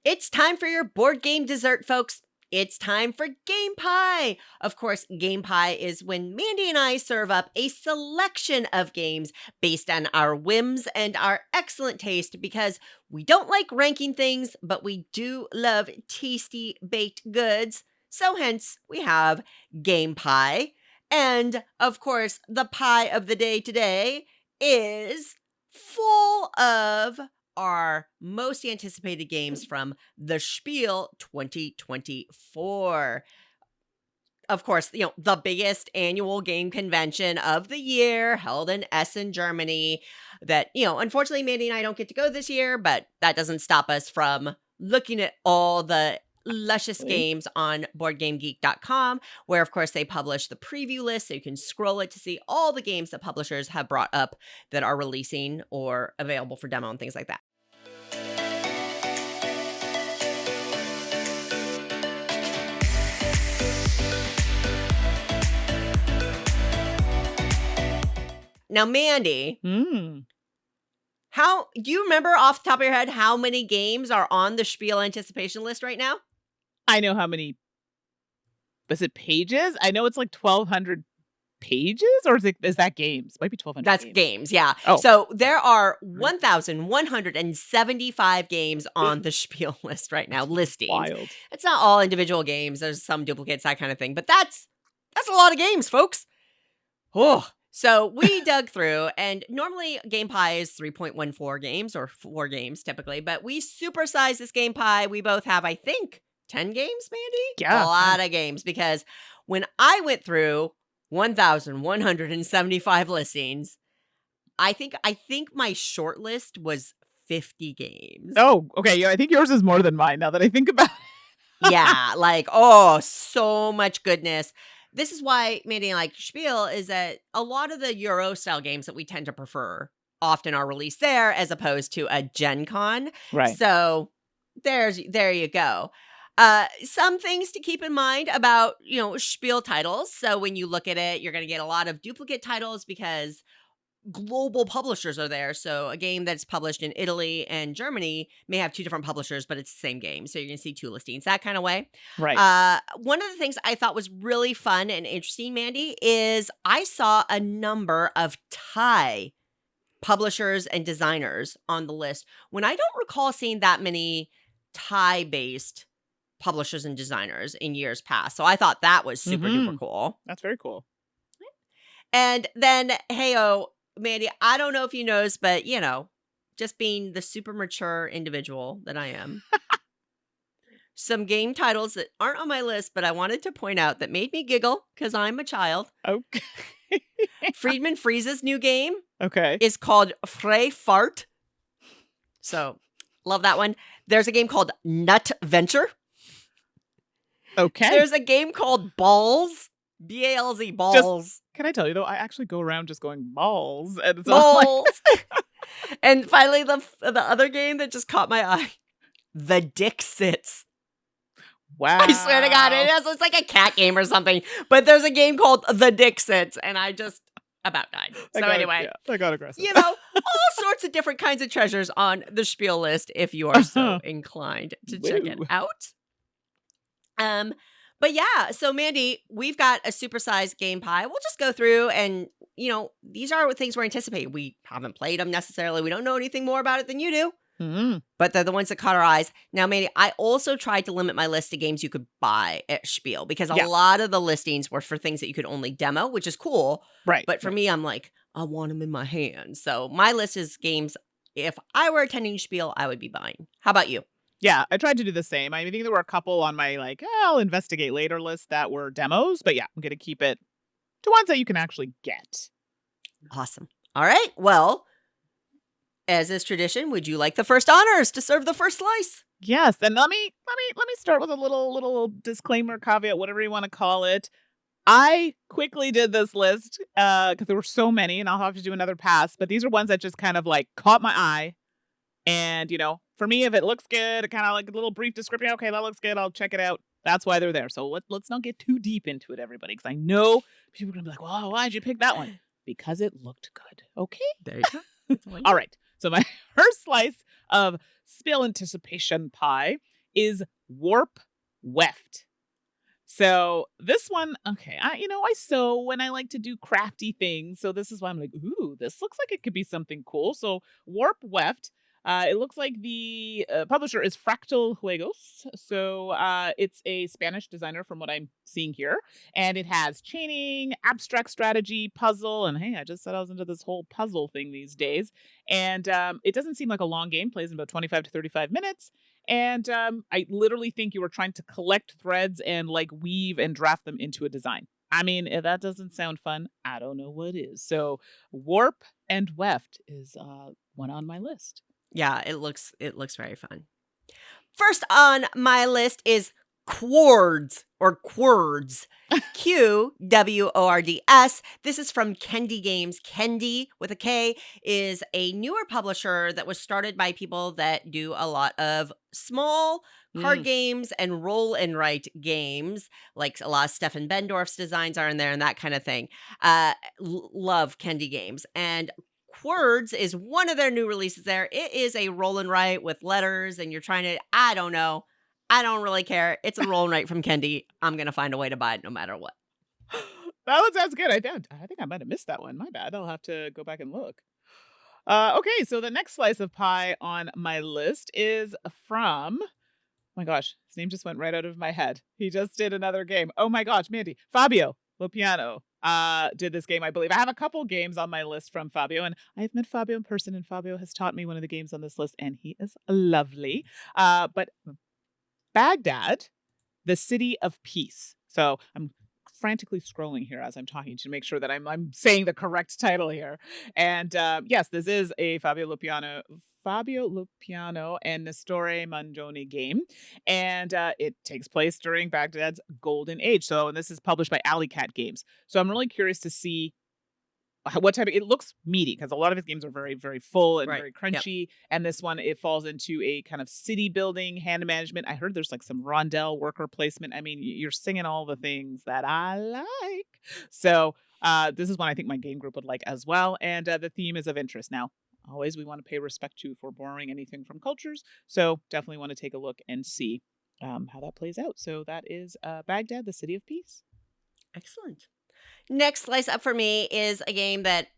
It's time for your board game dessert, folks. It's time for Game Pie. Of course, Game Pie is when Mandi and I serve up a selection of games based on our whims and our excellent taste because we don't like ranking things, but we do love tasty baked goods. So hence, we have Game Pie. And of course, the pie of the day today is full of our most anticipated games from the Spiel 2024. Of course, the biggest annual game convention of the year held in Essen, Germany that, unfortunately, Mandi and I don't get to go this year, but that doesn't stop us from looking at all the luscious games on BoardGameGeek.com, where, of course, they publish the preview list, so you can scroll it to see all the games that publishers have brought up that are releasing or available for demo and things like that. Now, Mandi, how do you remember off the top of your head how many games are on the Spiel anticipation list right now? I know how many. Was it pages? I know it's like 1,200 pages, or is that games? Might be 1,200. That's games, yeah. Oh. So there are 1,175 games on the Spiel list right now, listings. Wild. It's not all individual games. There's some duplicates, that kind of thing. But that's a lot of games, folks. Oh. So we dug through, and normally Game Pie is 3.14 games, or 4 games typically, but we supersized this Game Pie. We both have, I think, 10 games, Mandi? Yeah. A lot of games, because when I went through 1,175 listings, I think my short list was 50 games. Oh, okay. Yeah, I think yours is more than mine now that I think about it. Yeah, so much goodness. This is why Mandi and Spiel is that a lot of the Euro style games that we tend to prefer often are released there as opposed to a Gen Con. Right. So there you go. Some things to keep in mind about, Spiel titles. So when you look at it, you're going to get a lot of duplicate titles because global publishers are there. So a game that's published in Italy and Germany may have 2 different publishers, but it's the same game. So you're going to see 2 listings, that kind of way. Right. One of the things I thought was really fun and interesting, Mandi, is I saw a number of Thai publishers and designers on the list when I don't recall seeing that many Thai-based publishers and designers in years past. So I thought that was super duper cool. That's very cool. And then, heyo, Mandi, I don't know if you noticed, but, just being the super mature individual that I am, some game titles that aren't on my list, but I wanted to point out that made me giggle because I'm a child. Okay. Friedman Freeze's new game is called Frey Fart. So, love that one. There's a game called Nut Venture. Okay. There's a game called Balls. B-A-L-Z, Balls. Can I tell you, though, I actually go around just going balls. And it's balls. And finally, the other game that just caught my eye, The Dick Sits. Wow. I swear to God, it's like a cat game or something. But there's a game called The Dick Sits, and I just about died. So anyway. I got aggressive. All sorts of different kinds of treasures on the Spiel list if you are so inclined to check it out. But yeah, so Mandi, we've got a supersized Game Pie. We'll just go through and, these are things we're anticipating. We haven't played them necessarily. We don't know anything more about it than you do. But they're the ones that caught our eyes. Now, Mandi, I also tried to limit my list to games you could buy at Spiel because a lot of the listings were for things that you could only demo, which is cool. Right. But for me, I'm like, I want them in my hands. So my list is games, if I were attending Spiel, I would be buying. How about you? Yeah, I tried to do the same. I think there were a couple on my, I'll investigate later list that were demos. But yeah, I'm going to keep it to ones that you can actually get. Awesome. All right. Well, as is tradition, would you like the first honors to serve the first slice? Yes. And let me start with a little disclaimer, caveat, whatever you want to call it. I quickly did this list because there were so many, and I'll have to do another pass. But these are ones that just kind of caught my eye. And, for me, if it looks good, kind of a little brief description. Okay, that looks good. I'll check it out. That's why they're there. So let's not get too deep into it, everybody, because I know people are going to be like, well, why'd you pick that one? Because it looked good. Okay. There you go. All right. So my first slice of Spiel anticipation pie is Warp Weft. So this one, okay, I sew and I like to do crafty things. So this is why I'm like, ooh, this looks like it could be something cool. So Warp Weft, it looks like the publisher is Fractal Juegos. So it's a Spanish designer from what I'm seeing here. And it has chaining, abstract strategy, puzzle. And hey, I just said I was into this whole puzzle thing these days. And it doesn't seem like a long game, plays in about 25 to 35 minutes. And I literally think you were trying to collect threads and like weave and draft them into a design. I mean, if that doesn't sound fun, I don't know what is. So Warp and Weft is one on my list. Yeah, it looks very fun. First on my list is Qwords or Qwords. Qwords. This is from Kendi Games. Kendi with a K is a newer publisher that was started by people that do a lot of small card games and roll and write games, like a lot of Stefan Bendorf's designs are in there and that kind of thing. Love Kendi Games. And Qwords is one of their new releases there. It is a roll and write with letters, and you're trying to, I don't know. I don't really care. It's a roll and write from Kendi. I'm going to find a way to buy it no matter what. That one sounds good. I think I might have missed that one. My bad. I'll have to go back and look. Okay, so the next slice of pie on my list is from, oh my gosh, his name just went right out of my head. He just did another game. Oh my gosh, Mandy. Fabio Lopiano did this game, I believe. I have a couple games on my list from Fabio, and I've met Fabio in person, and Fabio has taught me one of the games on this list, and he is lovely. But Baghdad, the City of Peace. So I'm frantically scrolling here as I'm talking to make sure that I'm saying the correct title here. And yes, this is a Fabio Lopiano and Nestore Mangione game. And it takes place during Baghdad's golden age. So, and this is published by Alley Cat Games. So I'm really curious to see what type of, it looks meaty because a lot of his games are very, very full and very crunchy. Yep. And this one, it falls into a kind of city building, hand management. I heard there's like some rondel worker placement. I mean, you're singing all the things that I like. So this is one I think my game group would like as well. And the theme is of interest. Now, always we want to pay respect to for borrowing anything from cultures. So definitely want to take a look and see how that plays out. So that is Baghdad, the City of Peace. Excellent. Next slice up for me is a game that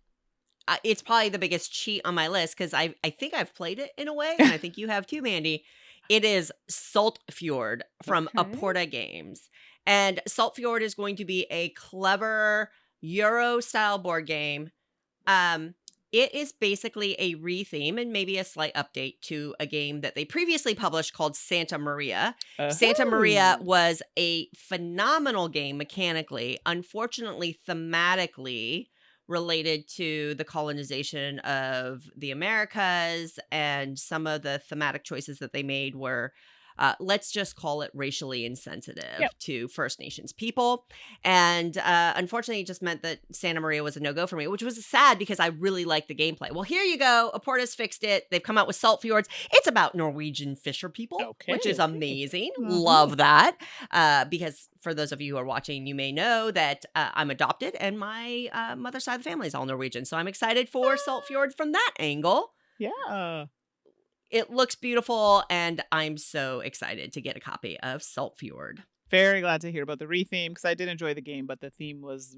it's probably the biggest cheat on my list because I think I've played it in a way, and I think you have too, Mandy. It is Salt Fjord from Aporta Games. And Salt Fjord is going to be a clever Euro-style board game. It is basically a retheme and maybe a slight update to a game that they previously published called Santa Maria. Santa Maria was a phenomenal game mechanically, unfortunately thematically related to the colonization of the Americas, and some of the thematic choices that they made were let's just call it racially insensitive to First Nations people. And unfortunately, it just meant that Santa Maria was a no-go for me, which was sad because I really liked the gameplay. Well, here you go. Aporta's fixed it. They've come out with Salt Fjords. It's about Norwegian fisher people, which is amazing. Love that. Because for those of you who are watching, you may know that I'm adopted and my mother's side of the family is all Norwegian. So I'm excited for Salt Fjord from that angle. Yeah. It looks beautiful, and I'm so excited to get a copy of Salt Fjord. Very glad to hear about the retheme because I did enjoy the game, but the theme was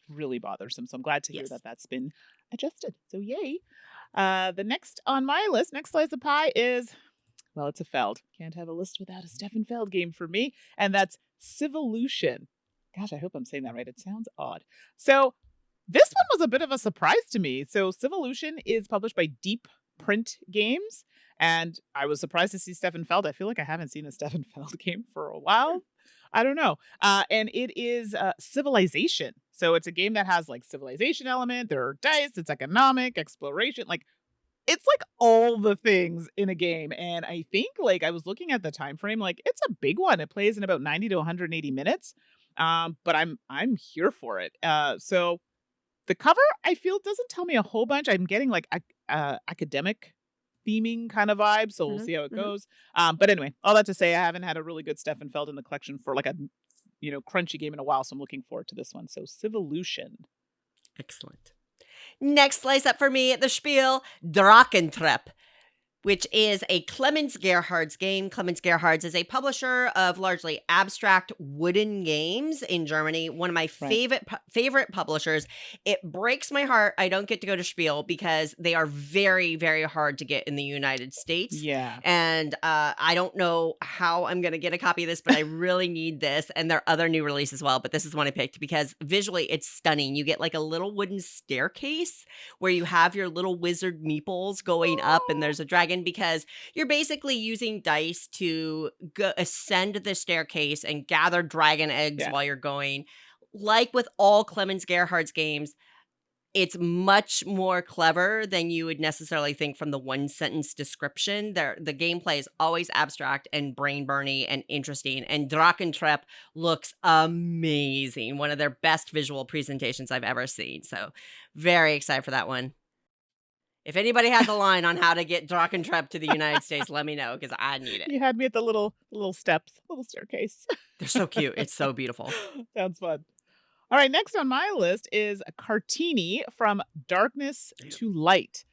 really bothersome. So I'm glad to hear that that's been adjusted. So yay. The next on my list, next slice of pie is, well, it's a Feld. Can't have a list without a Stefan Feld game for me, and that's Civolution. Gosh, I hope I'm saying that right. It sounds odd. So this one was a bit of a surprise to me. So Civolution is published by Deep Print Games. And I was surprised to see Stefan Feld. I feel like I haven't seen a Stefan Feld game for a while. I don't know. And it is Civilization. So it's a game that has like civilization element. There are dice. It's economic, exploration. Like it's like all the things in a game. And I think like I was looking at the time frame, like it's a big one. It plays in about 90 to 180 minutes. But I'm here for it. So the cover, I feel, doesn't tell me a whole bunch. I'm getting like academic theming kind of vibe, so we'll see how it goes. But anyway, all that to say, I haven't had a really good Stefan Feld in the collection for like a crunchy game in a while, so I'm looking forward to this one. So Civolution. Excellent. Next slice up for me at the Spiel, Drachentrep. which is a Clemens Gerhard's game. Clemens Gerhard's is a publisher of largely abstract wooden games in Germany. One of my Right. favorite publishers. It breaks my heart I don't get to go to Spiel because they are very, very hard to get in the United States. Yeah. And I don't know how I'm going to get a copy of this, but I really need this. And there are other new releases as well, but this is one I picked because visually it's stunning. You get like a little wooden staircase where you have your little wizard meeples going up and there's a dragon, because you're basically using dice to ascend the staircase and gather dragon eggs Yeah. while you're going. Like with all Clemens Gerhard's games, it's much more clever than you would necessarily think from the one sentence description. The gameplay is always abstract and brain burny and interesting. And Drachentrep looks amazing. One of their best visual presentations I've ever seen. So very excited for that one. If anybody has a line on how to get Drachentrep to the United States, let me know because I need it. You had me at the little steps, little staircase. They're so cute. It's so beautiful. Sounds fun. All right, next on my list is Cartini from Darkness to Light.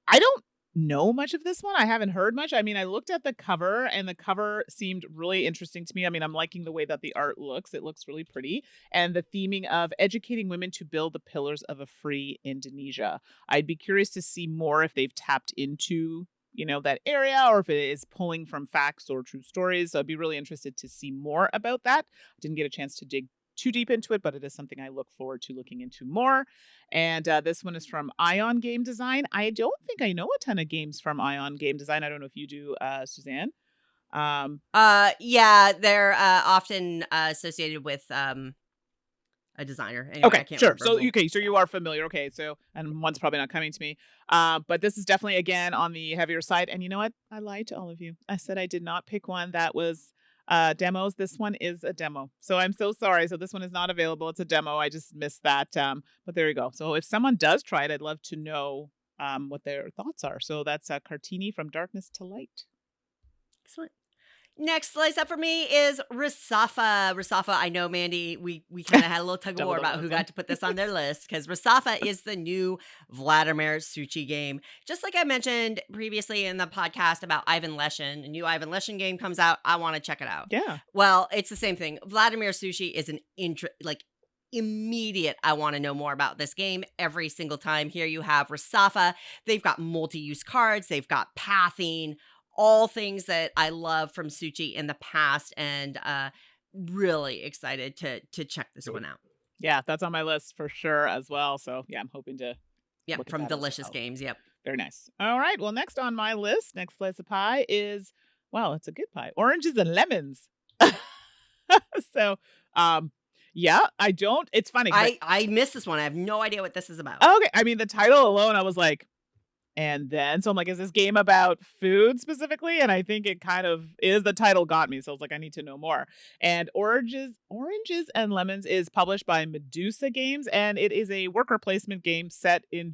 I don't know much of this one. I haven't heard much. I mean, I looked at the cover and the cover seemed really interesting to me. I mean, I'm liking the way that the art looks. It looks really pretty. And the theming of educating women to build the pillars of a free Indonesia. I'd be curious to see more if they've tapped into, that area, or if it is pulling from facts or true stories. So I'd be really interested to see more about that. I didn't get a chance to dig too deep into it, but it is something I look forward to looking into more. And this one is from Ion Game Design. I don't think I know a ton of games from Ion Game Design. I don't know if you do, Suzanne. Yeah, they're often associated with a designer. Anyway, I Okay, can't sure. remember. So you are familiar. Okay, so, and one's probably not coming to me. But this is definitely, again, on the heavier side. And you know what? I lied to all of you. I said I did not pick one that was demos. This one is a demo. So I'm so sorry. So this one is not available. It's a demo. I just missed that. But there you go. So if someone does try it, I'd love to know what their thoughts are. So that's Cartini from Darkness to Light. Excellent. Next slice up for me is Risafa. Risafa, I know, Mandy, we kind of had a little tug of war about who got to put this on their list, because Risafa is the new Vladimir Suchi game. Just like I mentioned previously in the podcast about Ivan Leshin, a new Ivan Leshin game comes out. I want to check it out. Yeah. Well, it's the same thing. Vladimir Suchi is an immediate, I want to know more about this game every single time. Here you have Risafa. They've got multi-use cards. They've got pathing, all things that I love from Suchi in the past, and really excited to check this one out. Yeah, that's on my list for sure as well. So yeah, I'm hoping to. Yeah, from Delicious Games. Yep. Very nice. All right. Well, next on my list, next slice of pie is, well, it's a good pie. Oranges and lemons. So, yeah, I don't. It's funny. I missed this one. I have no idea what this is about. Okay. I mean, the title alone, I was like, and then, so I'm like, is this game about food specifically? And I think it kind of is. The title got me. So I was like, I need to know more. And Oranges and Lemons is published by Medusa Games. And it is a worker placement game set in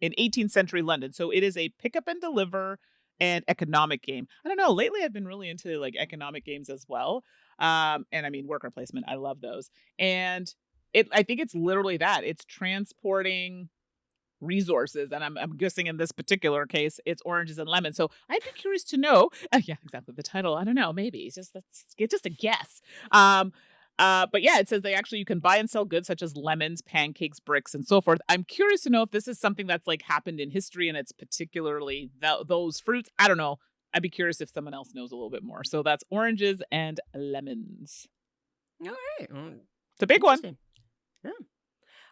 18th century London. So it is a pick up and deliver and economic game. I don't know. Lately, I've been really into like economic games as well. And I mean, worker placement. I love those. And I think it's literally that. It's transporting resources, and I'm guessing in this particular case it's oranges and lemons. So I'd be curious to know. Yeah, exactly. The title, I don't know. Maybe it's just a guess. But yeah, it says you can buy and sell goods such as lemons, pancakes, bricks, and so forth. I'm curious to know if this is something that's like happened in history and it's particularly those fruits. I don't know. I'd be curious if someone else knows a little bit more. So that's Oranges and Lemons. All right. It's a big one. Yeah.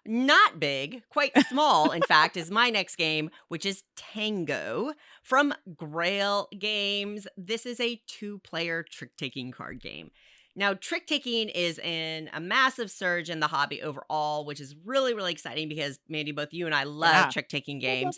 Not big, quite small, in fact, is my next game, which is Tango from Grail Games. This is a 2-player trick-taking card game. Now, trick-taking is in a massive surge in the hobby overall, which is really, really exciting because, Mandy, both you and I love trick-taking games.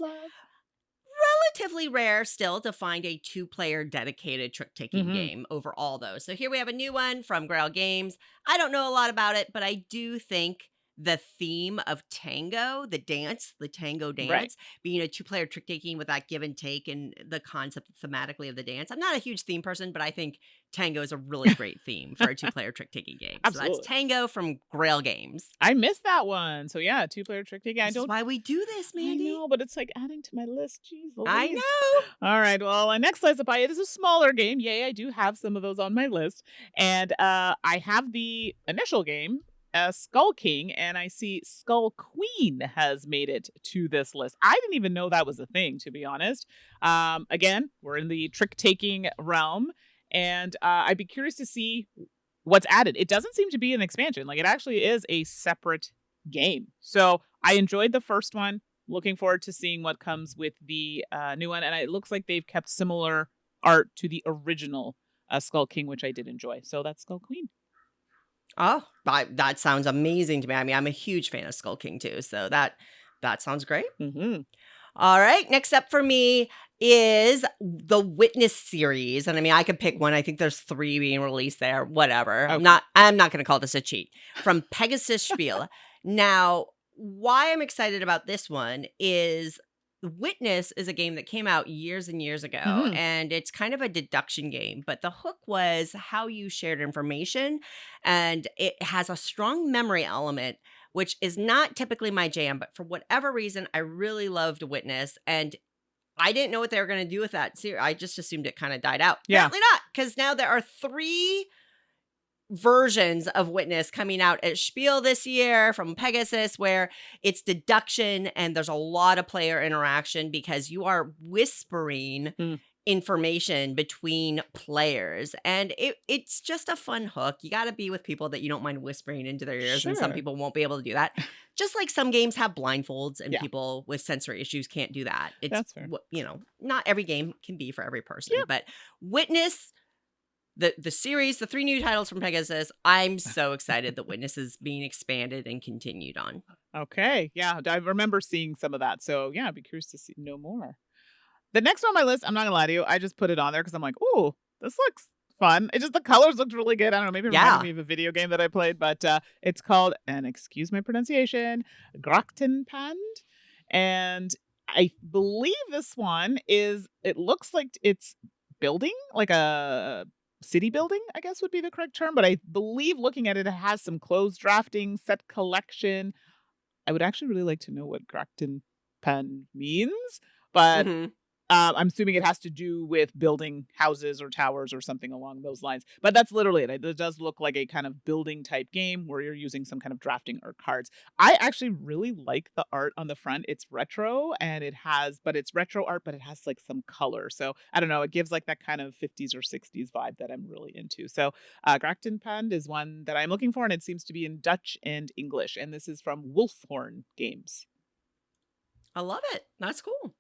Relatively rare still to find a 2-player dedicated trick-taking game overall, though. So here we have a new one from Grail Games. I don't know a lot about it, but I do think the theme of tango, the tango Right. dance, being a two-player trick taking with that give and take and the concept thematically of the dance. I'm not a huge theme person, but I think tango is a really great theme for a two-player trick taking game. So that's Absolutely. Tango from Grail Games. I missed that one. So yeah, two-player trick taking. This is why we do this, I Mandy. know, but it's like adding to my list. Jeez I Louise. know. All right. Well, my next slice of pie, it is a smaller game. Yay, I do have some of those on my list. And I have the initial game, Skull King, and I see Skull Queen has made it to this list. I didn't even know that was a thing, to be honest. Again, we're in the trick-taking realm, and I'd be curious to see what's added. It doesn't seem to be an expansion. Like, it actually is a separate game. So I enjoyed the first one. Looking forward to seeing what comes with the new one. And it looks like they've kept similar art to the original Skull King, which I did enjoy. So that's Skull Queen. Oh, that sounds amazing to me. I mean, I'm a huge fan of Skull King too, so that sounds great. Mm-hmm. All right, next up for me is the Witness series, and I mean, I could pick one. I think there's 3 being released there. Whatever. Okay. I'm not going to call this a cheat. From Pegasus Spiel. Now, why I'm excited about this one is Witness is a game that came out years and years ago, Mhm. and it's kind of a deduction game, but the hook was how you shared information, and it has a strong memory element, which is not typically my jam, but for whatever reason, I really loved Witness, and I didn't know what they were going to do with that series. I just assumed it kind of died out. Yeah. Apparently not, because now there are 3 versions of Witness coming out at Spiel this year from Pegasus, where it's deduction and there's a lot of player interaction because you are whispering information between players, and it's just a fun hook. You got to be with people that you don't mind whispering into their ears, and some Sure. people won't be able to do that. Just like some games have blindfolds and Yeah. people with sensory issues can't do that. It's That's fair. not every game can be for every person. Yep. But Witness, the series, the 3 new titles from Pegasus, I'm so excited that Witness is being expanded and continued on. Okay. Yeah, I remember seeing some of that. So yeah, I'd be curious to know more. The next one on my list, I'm not gonna lie to you, I just put it on there because I'm like, ooh, this looks fun. It just the colors looked really good. I don't know, maybe it reminded me of a video game that I played, but it's called, and excuse my pronunciation, Grachtenpand. And I believe this one it looks like it's building, like a city building, I guess would be the correct term. But I believe looking at it, it has some clothes drafting, set collection. I would actually really like to know what Grachtenpand means, but Mhm. I'm assuming it has to do with building houses or towers or something along those lines. But that's literally it. It does look like a kind of building type game where you're using some kind of drafting or cards. I actually really like the art on the front. It's retro and it's retro art, but it has like some color. So I don't know. It gives like that kind of 50s or 60s vibe that I'm really into. So Grachtenpand is one that I'm looking for, and it seems to be in Dutch and English. And this is from Wolfhorn Games. I love it. That's cool.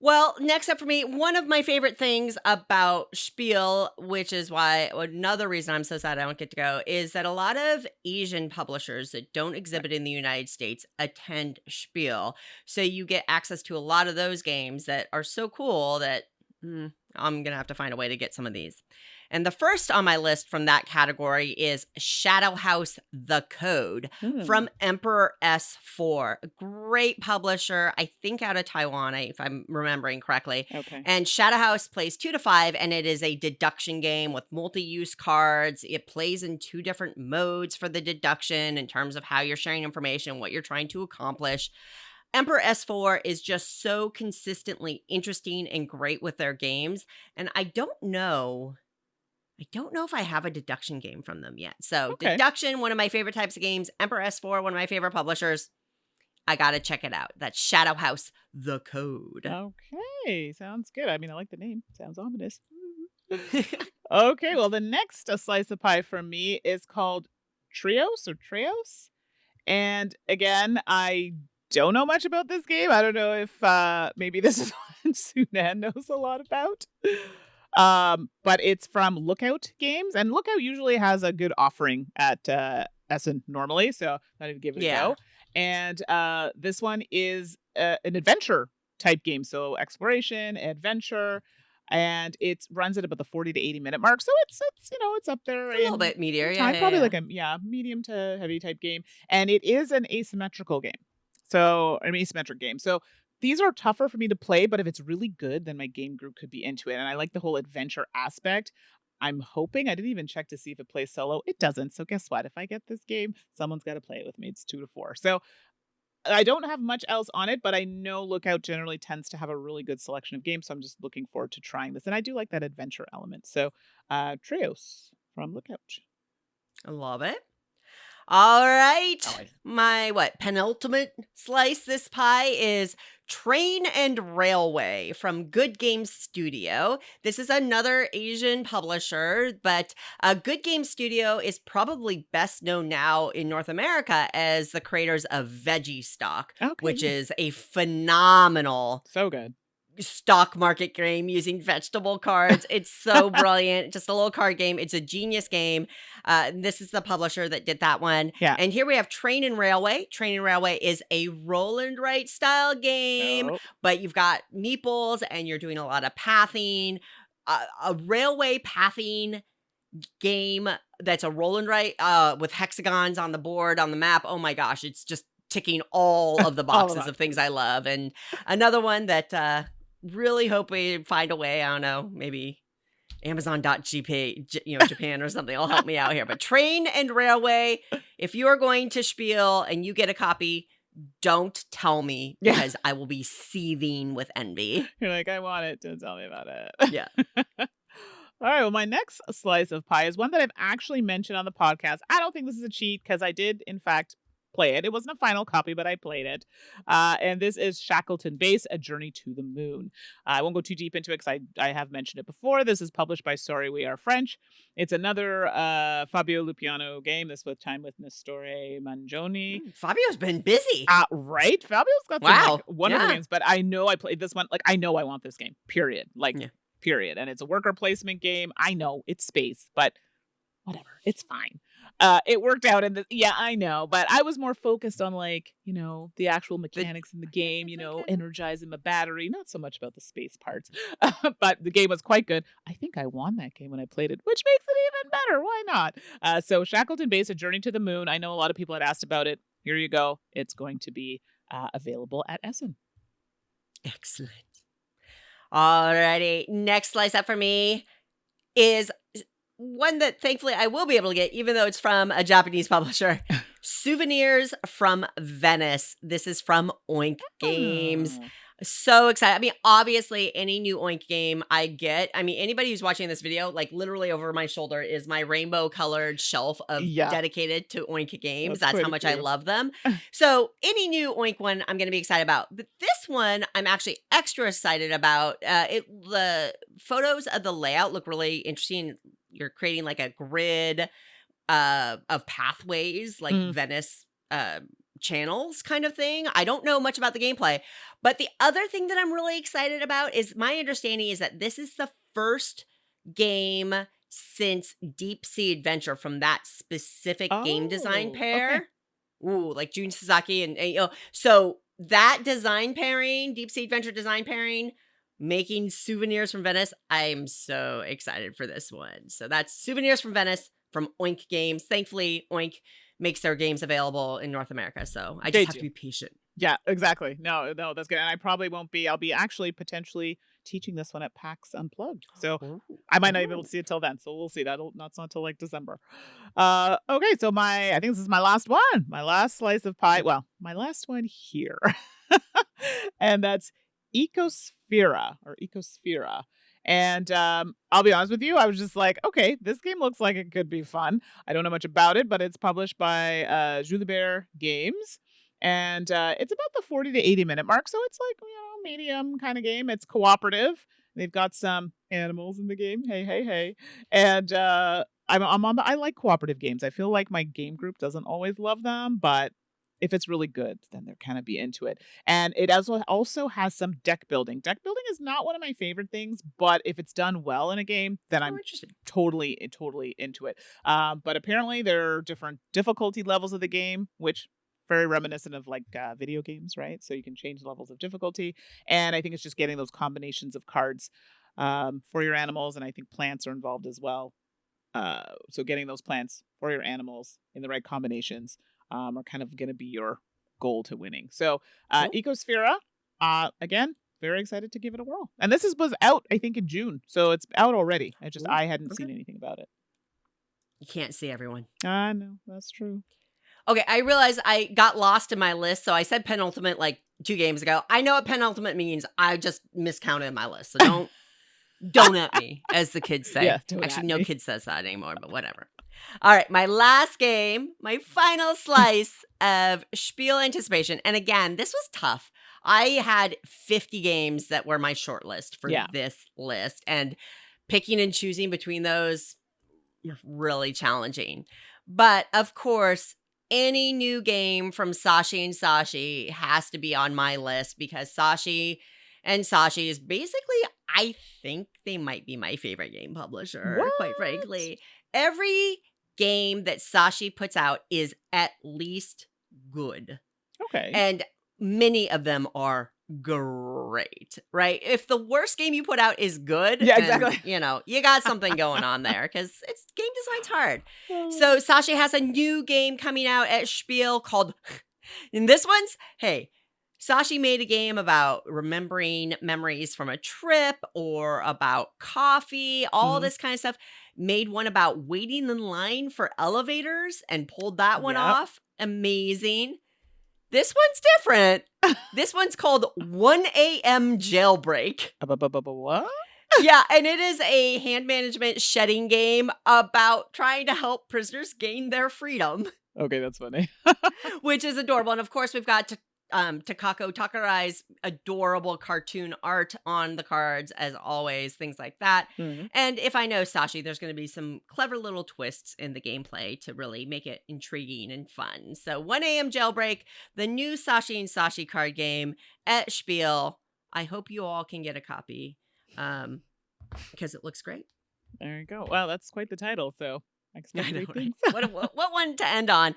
Well, next up for me, one of my favorite things about Spiel, which is why another reason I'm so sad I don't get to go, is that a lot of Asian publishers that don't exhibit in the United States attend Spiel. So you get access to a lot of those games that are so cool that I'm going to have to find a way to get some of these. And the first on my list from that category is Shadow House The Code from Emperor S4. A great publisher, I think out of Taiwan, if I'm remembering correctly. Okay. And Shadow House plays 2 to 5, and it is a deduction game with multi-use cards. It plays in 2 different modes for the deduction in terms of how you're sharing information, what you're trying to accomplish. Emperor S4 is just so consistently interesting and great with their games, and I don't know if I have a deduction game from them yet. So Okay. deduction, one of my favorite types of games. Emperor S4, one of my favorite publishers. I got to check it out. That's Shadow House The Code. Okay, sounds good. I mean, I like the name. Sounds ominous. Okay, well, the next slice of pie from me is called Trios. And again, I don't know much about this game. I don't know if maybe this is one Suzanne knows a lot about. But it's from Lookout Games, and Lookout usually has a good offering at Essen normally, so I would give it a go. And this one is an adventure type game, so exploration, adventure. and it runs at about the 40 to 80 minute mark. So it's it's up there It's a little in bit meatier. Yeah, time, yeah, probably yeah. like a medium to heavy type game, and it is an asymmetrical game. So an asymmetric game. So these are tougher for me to play, but if it's really good, then my game group could be into it. And I like the whole adventure aspect. I'm hoping, I didn't even check to see if it plays solo. It doesn't. So guess what? If I get this game, someone's got to play it with me. It's 2 to 4. So I don't have much else on it, but I know Lookout generally tends to have a really good selection of games. So I'm just looking forward to trying this. And I do like that adventure element. So Trios from Lookout. I love it. All right. Oh, I- My penultimate slice this pie is Train and Railway from Good Games Studio. This is another Asian publisher, but Good Games Studio is probably best known now in North America as the creators of Veggie Stock, Okay. which is a phenomenal So good. stock market game using vegetable cards. It's so brilliant. Just a little card game. It's a genius game. This is the publisher that did that one. Yeah. And here we have Train and Railway. Train and Railway is a roll and write style game, Oh. but you've got meeples and you're doing a lot of pathing. A railway pathing game that's a roll and write with hexagons on the board, on the map. Oh my gosh, it's just ticking all of the boxes of things I love. And another one that really hope we find a way. I don't know, maybe Amazon.gp, Japan or something will help me out here. But Train and Railway, if you are going to Spiel and you get a copy, don't tell me because I will be seething with envy. You're like, I want it. Don't tell me about it. Yeah. All right. Well, my next slice of pie is one that I've actually mentioned on the podcast. I don't think this is a cheat because I did, in fact, play it. It wasn't a final copy, but I played it. And this is Shackleton Base, A Journey to the Moon. I won't go too deep into it because I have mentioned it before. This is published by Sorry We Are French. It's another Fabio Lupiano game. This with time with Nestore Mangione. Fabio's been busy. Right? Fabio's got some wonderful games, but I know I played this one. Like, I know I want this game, period. Period. And it's a worker placement game. I know it's space, but whatever. It's fine. It worked out I know, but I was more focused on the actual mechanics in the game, energizing the battery, not so much about the space parts. But the game was quite good. I think I won that game when I played it, which makes it even better. Why not? So Shackleton Base, A Journey to the Moon. I know a lot of people had asked about it. Here you go. It's going to be available at Essen. Excellent. Alrighty. Next slice up for me is one that thankfully I will be able to get, even though it's from a Japanese publisher. Souvenirs from Venice. This is from Oink Games. So excited. I mean, obviously, any new Oink game I get. I mean, anybody who's watching this video, like literally over my shoulder is my rainbow colored shelf of dedicated to Oink games. That's how much I love them. So any new Oink one, I'm going to be excited about. But this one, I'm actually extra excited about. The photos of the layout look really interesting. You're creating like a grid of pathways, like Venice channels kind of thing. I don't know much about the gameplay, but the other thing that I'm really excited about is my understanding is that this is the first game since Deep Sea Adventure from that specific game design pair. Okay. Ooh, like Jun Sasaki and so that design pairing, Deep Sea Adventure design pairing, making Souvenirs from Venice. I'm so excited for this one. So that's Souvenirs from Venice from Oink Games. Thankfully, Oink makes their games available in North America. So I just have to be patient. Yeah, exactly. No, that's good. And I probably won't be. I'll be actually potentially teaching this one at PAX Unplugged. So I might not even be able to see it till then. So we'll see. That's not until like December. Okay, so I think this is my last one. My last slice of pie. Well, my last one here. And that's Ecosphere. And I'll be honest with you, I was just like, okay, this game looks like it could be fun. I don't know much about it, but it's published by Julibert Games. And it's about the 40 to 80 minute mark. So it's like, medium kind of game. It's cooperative. They've got some animals in the game. Hey. And I like cooperative games. I feel like my game group doesn't always love them, but if it's really good, then they're kind of be into it. And it also has some deck building. Deck building is not one of my favorite things, but if it's done well in a game, then I'm totally into it. But apparently there are different difficulty levels of the game, which very reminiscent of like video games, right? So you can change levels of difficulty. And I think it's just getting those combinations of cards for your animals, and I think plants are involved as well. So getting those plants for your animals in the right combinations are kind of going to be your goal to winning. So Cool. Ecosphere, again, very excited to give it a whirl. And this was out, I think, in June, so it's out already. I hadn't seen anything about it. You can't see everyone. No, that's true. Okay, I realized I got lost in my list, so I said penultimate like 2 games ago. I know what penultimate means. I just miscounted my list. So don't at me, as the kids say. Yeah, Actually, no kid says that anymore, but whatever. All right, my last game, my final slice of Spiel anticipation. And again, this was tough. I had 50 games that were my short list for this list, and picking and choosing between those, really challenging. But of course, any new game from Sashi and Sashi has to be on my list because Sashi and Sashi is basically, I think they might be my favorite game publisher, quite frankly. Every game that Sashi puts out is at least good. Okay. And many of them are great, right? If the worst game you put out is good, Yeah, then, exactly. you got something going on there because it's game design's hard. So Sashi has a new game coming out at Spiel called, and this one's, hey, Sashi made a game about remembering memories from a trip or about coffee, all this kind of stuff. Made one about waiting in line for elevators and pulled that one off. Amazing. This one's different. This one's called 1 a.m. Jailbreak. What? Yeah, and it is a hand management shedding game about trying to help prisoners gain their freedom. Okay, that's funny. Which is adorable. And of course, we've got Takako Takarai's adorable cartoon art on the cards, as always, things like that. And if I know Sashi, there's going to be some clever little twists in the gameplay to really make it intriguing and fun. So 1 a.m. Jailbreak, the new Sashi and Sashi card game at Spiel. I hope you all can get a copy because it looks great. There you go. Wow, that's quite the title. So I expect great things. What one to end on.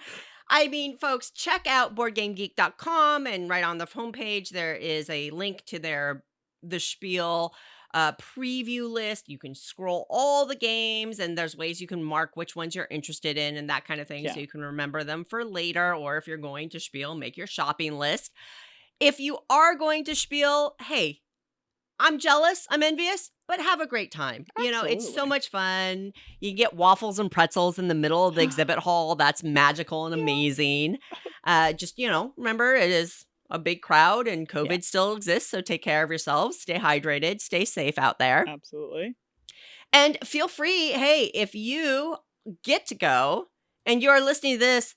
I mean, folks, check out BoardGameGeek.com, and right on the homepage, there is a link to the Spiel preview list. You can scroll all the games, and there's ways you can mark which ones you're interested in and that kind of thing, so you can remember them for later, or if you're going to Spiel, make your shopping list. If you are going to Spiel, hey, I'm jealous, I'm envious, but have a great time. Absolutely. It's so much fun. You can get waffles and pretzels in the middle of the exhibit hall. That's magical and amazing. Just, remember, it is a big crowd and COVID still exists. So take care of yourselves. Stay hydrated. Stay safe out there. Absolutely. And feel free, hey, if you get to go and you're listening to this,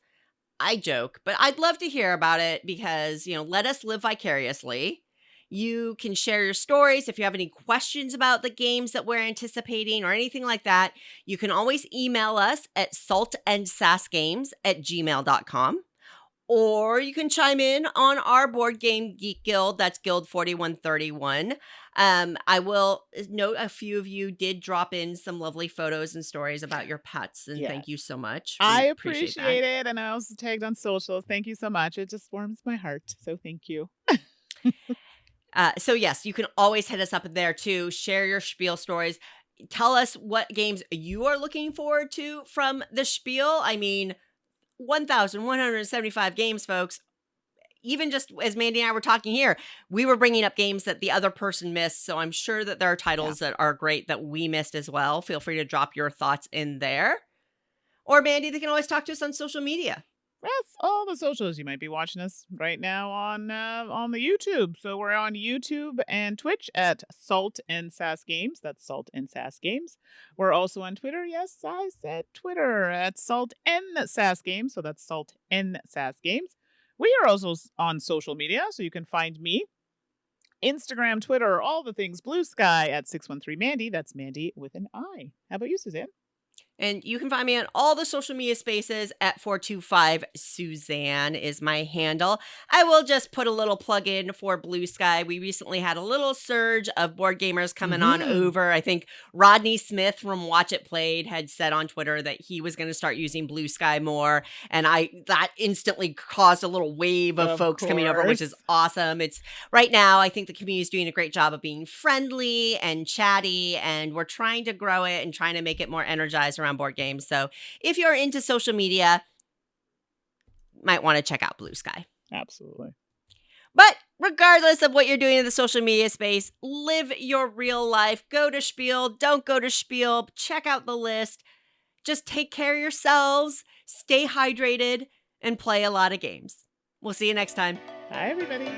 I joke, but I'd love to hear about it because, let us live vicariously. You can share your stories. If you have any questions about the games that we're anticipating or anything like that, you can always email us at saltandsassgames@gmail.com. Or you can chime in on our Board Game Geek Guild. That's Guild 4131. I will note a few of you did drop in some lovely photos and stories about your pets. And thank you so much. I appreciate it. And I also tagged on socials. Thank you so much. It just warms my heart. So thank you. So yes, you can always hit us up there too. Share your Spiel stories. Tell us what games you are looking forward to from the Spiel. I mean, 1,175 games, folks. Even just as Mandi and I were talking here, we were bringing up games that the other person missed. So I'm sure that there are titles that are great that we missed as well. Feel free to drop your thoughts in there. Or Mandi, they can always talk to us on social media. That's all the socials. You might be watching us right now on the YouTube. So we're on YouTube and Twitch at Salt and Sass Games. That's Salt and Sass Games. We're also on Twitter. Yes, I said Twitter at Salt and Sass Games. So that's Salt and Sass Games. We are also on social media, so you can find me. Instagram, Twitter, all the things. Blue Sky at 613 Mandi. That's Mandi with an I. How about you, Suzanne? And you can find me on all the social media spaces at 425 Suzanne is my handle. I will just put a little plug in for Blue Sky. We recently had a little surge of board gamers coming on over. I think Rodney Smith from Watch It Played had said on Twitter that he was going to start using Blue Sky more. And that instantly caused a little wave of folks coming over, which is awesome. It's right now, I think the community is doing a great job of being friendly and chatty, and we're trying to grow it and trying to make it more energized around board games. So if you're into social media, might want to check out Blue Sky. Absolutely. But regardless of what you're doing in the social media space, live your real life. Go to Spiel. Don't go to Spiel. Check out the list. Just take care of yourselves. Stay hydrated and play a lot of games. We'll see you next time. Bye, everybody.